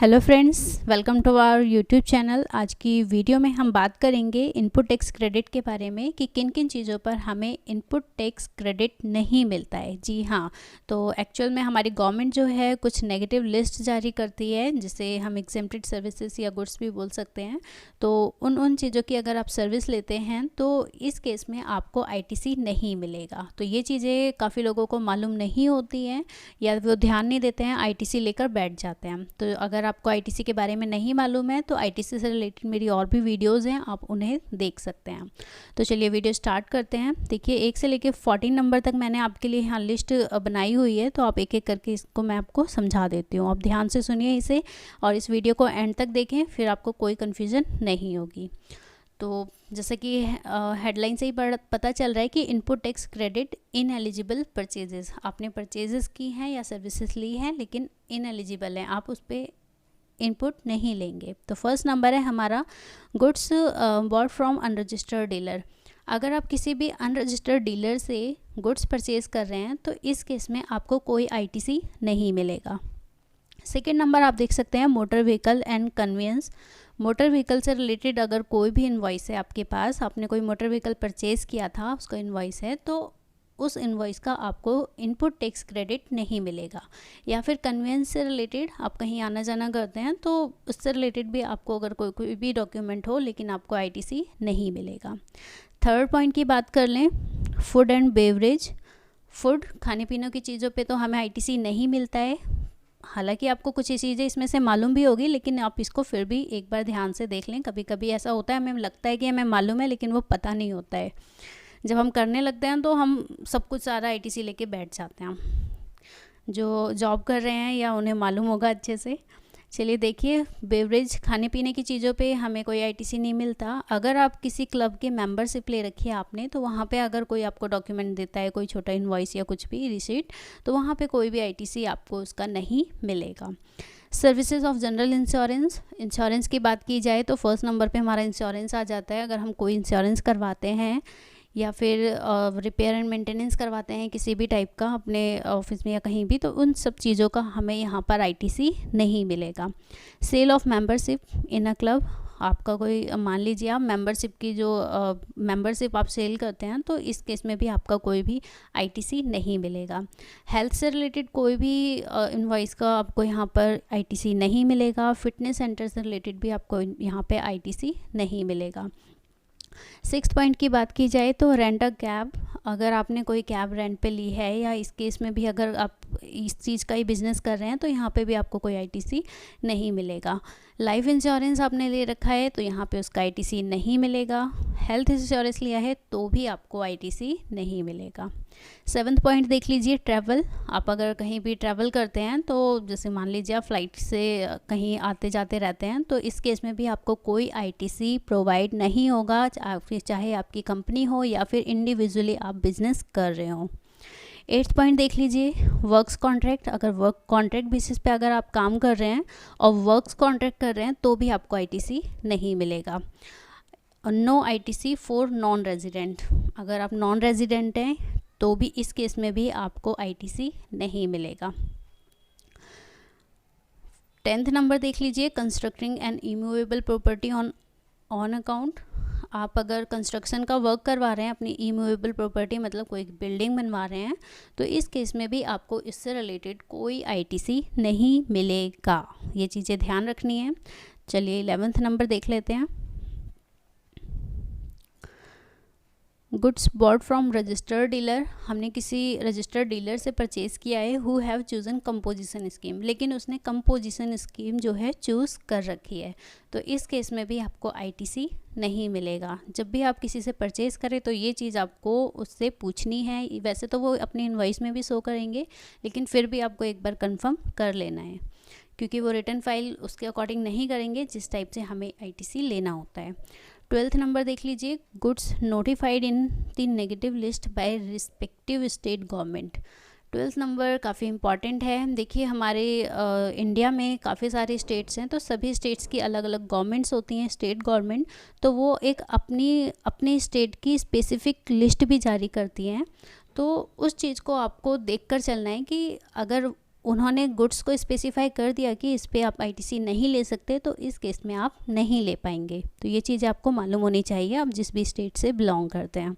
Hello friends, welcome to our YouTube channel. आज की video में हम बात करेंगे इनपुट टैक्स क्रेडिट के बारे में कि किन किन चीज़ों पर हमें इनपुट टैक्स क्रेडिट नहीं मिलता है। जी हाँ, तो एक्चुअल में हमारी गवर्नमेंट जो है कुछ नेगेटिव लिस्ट जारी करती है जिसे हम एग्जेम्प्टेड सर्विसेज या गुड्स भी बोल सकते हैं। तो उन चीज़ों की अगर आप सर्विस लेते हैं तो इस केस में आपको आईटीसी नहीं मिलेगा। तो ये चीज़ें काफ़ी लोगों को मालूम नहीं होती हैं या वो ध्यान नहीं देते हैं, आईटीसी लेकर बैठ जाते हैं। तो अगर आपको आईटीसी के बारे में नहीं मालूम है तो आईटीसी से रिलेटेड मेरी और भी वीडियोस हैं, आप उन्हें देख सकते हैं। तो चलिए वीडियो स्टार्ट करते हैं। देखिए 1 से लेकर 14 नंबर तक मैंने आपके लिए यहाँ लिस्ट बनाई हुई है, तो आप एक एक करके इसको मैं आपको समझा देती हूँ। आप ध्यान से सुनिए इसे और इस वीडियो को एंड तक देखें, फिर आपको कोई कन्फ्यूज़न नहीं होगी। तो जैसे कि हेडलाइन से ही पता चल रहा है कि input tax credit ineligible purchases, आपने परचेजेस की हैं या सर्विसेज ली हैं लेकिन इनएलिजिबल हैं, आप उस पर इनपुट नहीं लेंगे। तो फर्स्ट नंबर है हमारा goods bought from unregistered dealer. अगर आप किसी भी अनरजिस्टर्ड डीलर से गुड्स परचेज कर रहे हैं तो इस केस में आपको कोई आईटीसी नहीं मिलेगा। सेकेंड नंबर आप देख सकते हैं motor vehicle and conveyance. Motor vehicle से रिलेटेड अगर कोई भी इनवॉइस है आपके पास, आपने कोई मोटर व्हीकल परचेज़ किया था, उसका इनवॉइस है, तो उस इनवॉइस का आपको इनपुट टैक्स क्रेडिट नहीं मिलेगा। या फिर कन्वेंस से रिलेटेड आप कहीं आना जाना करते हैं तो उससे रिलेटेड भी आपको अगर कोई भी डॉक्यूमेंट हो लेकिन आपको आईटीसी नहीं मिलेगा। थर्ड पॉइंट की बात कर लें, फूड एंड बेवरेज। फूड, खाने पीने की चीज़ों पे तो हमें आईटीसी नहीं मिलता है। हालांकि आपको कुछ चीज़ें इसमें से मालूम भी होगी लेकिन आप इसको फिर भी एक बार ध्यान से देख लें। कभी कभी ऐसा होता है, हमें लगता है कि हमें मालूम है लेकिन वो पता नहीं होता है। जब हम करने लगते हैं तो हम सब कुछ सारा आईटीसी लेके बैठ जाते हैं। जो जॉब कर रहे हैं या उन्हें मालूम होगा अच्छे से। चलिए देखिए, बेवरेज, खाने पीने की चीज़ों पे हमें कोई आईटीसी नहीं मिलता। अगर आप किसी क्लब के मेंबरशिप ले रखी है आपने, तो वहाँ पे अगर कोई आपको डॉक्यूमेंट देता है, कोई छोटा इनवॉइस या कुछ भी रिसीट, तो वहाँ पे कोई भी आईटीसी आपको उसका नहीं मिलेगा। Services of general insurance. Insurance की बात की जाए तो फर्स्ट नंबर पे हमारा इंश्योरेंस आ जाता है। अगर हम कोई इंश्योरेंस करवाते हैं या फिर रिपेयर एंड मेंटेनेंस करवाते हैं किसी भी टाइप का अपने ऑफिस में या कहीं भी, तो उन सब चीज़ों का हमें यहाँ पर आईटीसी नहीं मिलेगा। Sale of membership in a club, आपका कोई, मान लीजिए आप मेंबरशिप की जो मेंबरशिप आप सेल करते हैं, तो इस केस में भी आपका कोई भी आईटीसी नहीं मिलेगा। हेल्थ से रिलेटेड कोई भी इनवॉइस का आपको यहाँ पर आईटीसी नहीं मिलेगा। फिटनेस सेंटर से रिलेटेड भी आपको यहाँ पे आईटीसी नहीं मिलेगा। 6 पॉइंट की बात की जाए तो रेंट अ कैब। अगर आपने कोई कैब रेंट पे ली है या इस केस में भी अगर आप इस चीज़ का ही बिजनेस कर रहे हैं तो यहाँ पे भी आपको कोई आईटीसी नहीं मिलेगा। लाइफ इंश्योरेंस आपने ले रखा है तो यहाँ पे उसका आईटीसी नहीं मिलेगा। हेल्थ इंश्योरेंस लिया है तो भी आपको आईटीसी नहीं मिलेगा। 7th पॉइंट देख लीजिए, ट्रैवल। आप अगर कहीं भी ट्रैवल करते हैं तो जैसे मान लीजिए आप फ्लाइट से कहीं आते जाते रहते हैं, तो इस केस में भी आपको कोई आईटीसी प्रोवाइड नहीं होगा, चाहे आपकी कंपनी हो या फिर इंडिविजुअली आप बिजनेस कर रहे हो। 8th पॉइंट देख लीजिए, वर्क्स कॉन्ट्रैक्ट। अगर वर्क कॉन्ट्रैक्ट बेसिस पे अगर आप काम कर रहे हैं और वर्क्स कॉन्ट्रैक्ट कर रहे हैं तो भी आपको आईटीसी नहीं मिलेगा। No ITC for non resident. अगर आप नॉन रेजिडेंट हैं तो भी इस केस में भी आपको आईटीसी नहीं मिलेगा। 10th नंबर देख लीजिए, constructing and immovable property on account. आप अगर कंस्ट्रक्शन का वर्क करवा रहे हैं अपनी इमूवेबल प्रॉपर्टी, मतलब कोई बिल्डिंग बनवा रहे हैं, तो इस केस में भी आपको इससे रिलेटेड कोई आईटीसी नहीं मिलेगा। ये चीज़ें ध्यान रखनी है। चलिए 11th नंबर देख लेते हैं। Goods bought from registered dealer. हमने किसी रजिस्टर्ड डीलर से परचेज़ किया है, who have chosen composition scheme, लेकिन उसने कंपोजिशन स्कीम जो है चूज़ कर रखी है, तो इस केस में भी आपको आईटीसी नहीं मिलेगा। जब भी आप किसी से परचेज़ करें तो ये चीज़ आपको उससे पूछनी है। वैसे तो वो अपने इनवॉइस में भी शो करेंगे लेकिन फिर भी आपको एक बार कंफर्म कर लेना है, क्योंकि वो रिटर्न फाइल उसके अकॉर्डिंग नहीं करेंगे जिस टाइप से हमें आईटीसी लेना होता है। 12th नंबर देख लीजिए, goods notified in the negative list by respective state government. 12th number काफ़ी इंपॉर्टेंट है। देखिए हमारे इंडिया में काफ़ी सारे स्टेट्स हैं, तो सभी स्टेट्स की अलग अलग गवर्नमेंट्स होती हैं, स्टेट गवर्नमेंट, तो वो एक अपनी स्टेट की स्पेसिफिक लिस्ट भी जारी करती हैं। तो उस चीज़ को आपको देखकर चलना है कि अगर उन्होंने गुड्स को स्पेसिफाई कर दिया कि इस पे आप आईटीसी नहीं ले सकते, तो इस केस में आप नहीं ले पाएंगे। तो ये चीज़ आपको मालूम होनी चाहिए, आप जिस भी स्टेट से बिलोंग करते हैं।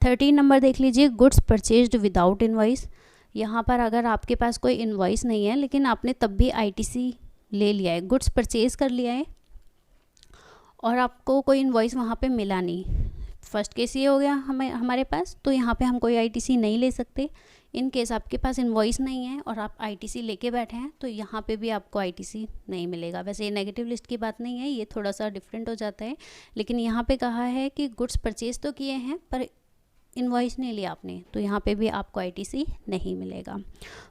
13 नंबर देख लीजिए, गुड्स परचेज्ड विदाउट इनवॉइस। यहाँ पर अगर आपके पास कोई इनवॉइस नहीं है लेकिन आपने तब भी आईटीसी ले लिया है, गुड्स परचेज कर लिया है और आपको कोई इनवॉइस वहाँ पे मिला नहीं, फर्स्ट केस ये हो गया हमारे पास, तो यहाँ पे हम कोई आईटीसी नहीं ले सकते। इन केस आपके पास इनवॉइस नहीं है और आप आईटीसी लेके बैठे हैं, तो यहाँ पे भी आपको आईटीसी नहीं मिलेगा। वैसे ये नेगेटिव लिस्ट की बात नहीं है, ये थोड़ा सा डिफरेंट हो जाता है, लेकिन यहाँ पे कहा है कि गुड्स परचेज तो किए हैं पर इनवॉइस नहीं लिया आपने, तो यहाँ पे भी आपको आईटीसी नहीं मिलेगा।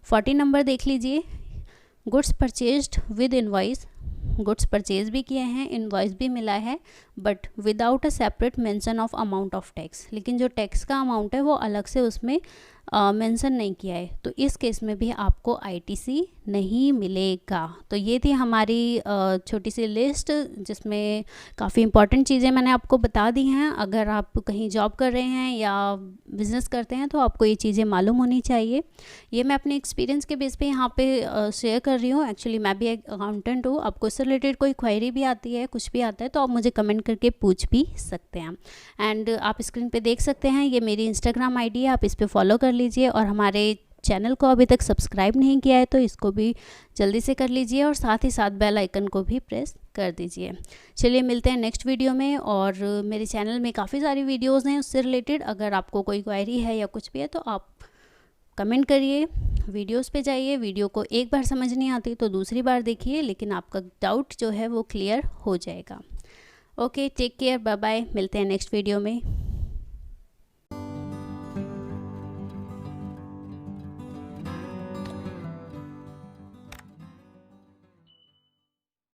40 नंबर देख लीजिए, goods purchased with invoice. Goods purchase भी किए हैं, इनवॉइस भी मिला है, but without a separate mention of amount of tax. लेकिन जो टैक्स का अमाउंट है वो अलग से उसमें मेंशन नहीं किया है, तो इस केस में भी आपको आईटीसी नहीं मिलेगा। तो ये थी हमारी छोटी सी लिस्ट, जिसमें काफ़ी इंपॉर्टेंट चीज़ें मैंने आपको बता दी हैं। अगर आप कहीं जॉब कर रहे हैं या बिज़नेस करते हैं तो आपको ये चीज़ें मालूम होनी चाहिए। ये मैं अपने एक्सपीरियंस के बेस पे यहाँ पे शेयर कर रही हूँ। एक्चुअली मैं भी एक अकाउंटेंट हूँ। आपको इससे रिलेटेड कोई क्वेरी भी आती है, कुछ भी आता है, तो आप मुझे कमेंट करके पूछ भी सकते हैं। एंड आप स्क्रीन पे देख सकते हैं, ये मेरी इंस्टाग्राम आईडी है, आप इस पर फॉलो कर लीजिए। और हमारे चैनल को अभी तक सब्सक्राइब नहीं किया है तो इसको भी जल्दी से कर लीजिए और साथ ही साथ बेल आइकन को भी प्रेस कर दीजिए। चलिए मिलते हैं नेक्स्ट वीडियो में। और मेरे चैनल में काफ़ी सारी वीडियोस हैं उससे रिलेटेड। अगर आपको कोई क्वेरी है या कुछ भी है तो आप कमेंट करिए, वीडियोस पे जाइए। वीडियो को एक बार समझ नहीं आती तो दूसरी बार देखिए, लेकिन आपका डाउट जो है वो क्लियर हो जाएगा। Okay, take care, bye bye, मिलते हैं नेक्स्ट वीडियो में।